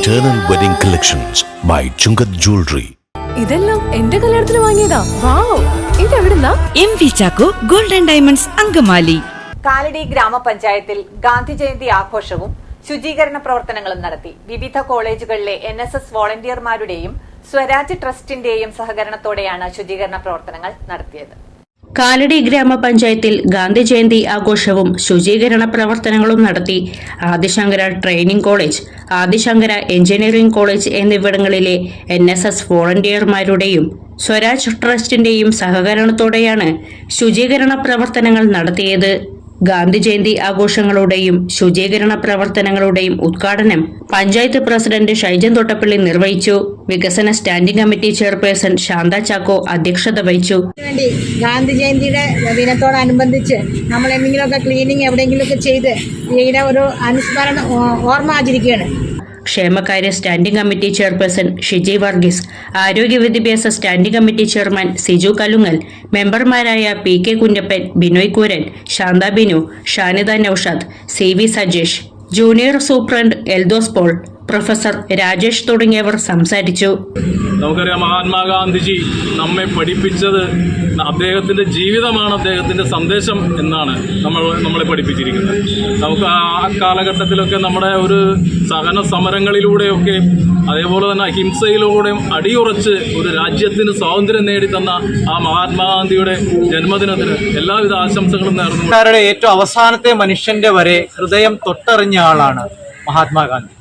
Eternal Wedding Collections by Chungat Jewelry. ഇതെല്ലാം എന്റെ കല്യാണത്തിന് വാങ്ങിയതാ. വാവ്, ഇതെവിടുന്നാ? MV Chacko golden diamonds Angamaly. Kalady ഗ്രാമപഞ്ചായത്തിൽ ഗാന്ധി ജയന്തി ആഘോഷവും ശുചീകരണ പ്രവർത്തനങ്ങളും നടത്തി. വിവിധ കോളേജുകളിലെ NSS വോളണ്ടിയർമാരുടെയും സ്വരാജ് ട്രസ്റ്റിന്റെയും സഹകരണത്തോടെയാണ് ശുചീകരണ പ്രവർത്തനങ്ങൾ നടത്തിയത്. കാലടി ഗ്രാമപഞ്ചായത്തിൽ ഗാന്ധി ജയന്തി ആഘോഷവും ശുചീകരണ പ്രവർത്തനങ്ങളും നടത്തി. Adi Shankara training college, Adi Shankara engineering college എന്നിവിടങ്ങളിലെ NSS വോളണ്ടിയർമാരുടെയും സ്വരാജ് ട്രസ്റ്റിന്റെയും സഹകരണത്തോടെയാണ് ശുചീകരണ പ്രവർത്തനങ്ങൾ നടത്തിയത്. ഗാന്ധി ജയന്തി ആഘോഷങ്ങളുടെയും ശുചീകരണ പ്രവർത്തനങ്ങളുടെയും ഉദ്ഘാടനം പഞ്ചായത്ത് പ്രസിഡന്റ് ഷൈജൻ തോട്ടപ്പള്ളി നിർവഹിച്ചു. വികസന standing committee chairperson Shantha Chacko അധ്യക്ഷത വഹിച്ചു. ഗാന്ധി ജയന്തിയുടെ ദിനത്തോടനുബന്ധിച്ച് നമ്മൾ എന്തെങ്കിലുമൊക്കെ ക്ലീനിങ് എവിടെയെങ്കിലുമൊക്കെ ചെയ്ത് ഇതിനെ ഒരു അനുസ്മരണ ഓർമ്മ ആചരിക്കുകയാണ്. ക്ഷേമകാര്യ standing committee chairperson Shiji Varghese, ആരോഗ്യ വിദ്യാഭ്യാസ standing committee chairman Siju Kalungal, മെമ്പർമാരായ PK Kunjappan, Binoy Kuran, Shantha Binu, Shanida Noushad, CV Sajesh, junior superintendent Eldhose Paul, professor Rajesh തുടങ്ങിയവർ സംസാരിച്ചു. നമുക്കറിയാം, മഹാത്മാഗാന്ധിജി നമ്മെ പഠിപ്പിച്ചത് അദ്ദേഹത്തിന്റെ ജീവിതമാണ് അദ്ദേഹത്തിന്റെ സന്ദേശം എന്നാണ് നമ്മളെ പഠിപ്പിച്ചിരിക്കുന്നത്. നമുക്ക് ആ കാലഘട്ടത്തിലൊക്കെ നമ്മുടെ ഒരു സഹന സമരങ്ങളിലൂടെയൊക്കെ അതേപോലെ തന്നെ അഹിംസയിലൂടെയും അടിയുറച്ച് ഒരു രാജ്യത്തിന് സ്വാതന്ത്ര്യം നേടിത്തന്ന ആ മഹാത്മാഗാന്ധിയുടെ ജന്മദിനത്തിന് എല്ലാവിധ ആശംസകളും നേർന്നു. ഏറ്റവും അവസാനത്തെ മനുഷ്യന്റെ വരെ ഹൃദയം തൊട്ടറിഞ്ഞ ആളാണ് മഹാത്മാഗാന്ധി.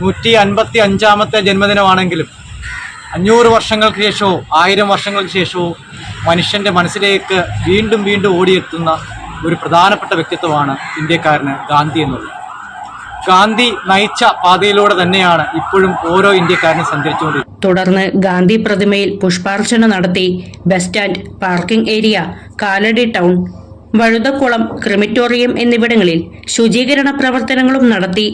155ാമത്തെ ജന്മദിനമാണെങ്കിലും 500 വർഷങ്ങൾക്ക് ശേഷവും 1000 വർഷങ്ങൾക്ക് ശേഷവും മനുഷ്യന്റെ മനസ്സിലേക്ക് വീണ്ടും വീണ്ടും ഓടിയെത്തുന്ന ഒരു പ്രധാനപ്പെട്ട വ്യക്തിത്വമാണ് ഇന്ത്യക്കാരന് ഗാന്ധി എന്നുള്ളത്. ഗാന്ധി നയിച്ച പാതയിലൂടെ തന്നെയാണ് ഇപ്പോഴും ഓരോ ഇന്ത്യക്കാരനും സഞ്ചരിച്ചുകൊണ്ടിരിക്കുന്നത്. തുടർന്ന് ഗാന്ധി പ്രതിമയിൽ പുഷ്പാർച്ചന നടത്തി. Bus stand, parking area, Kalady town, Vazhuthakkulam, crematorium എന്നിവിടങ്ങളിൽ ശുചീകരണ പ്രവർത്തനങ്ങളും നടത്തി.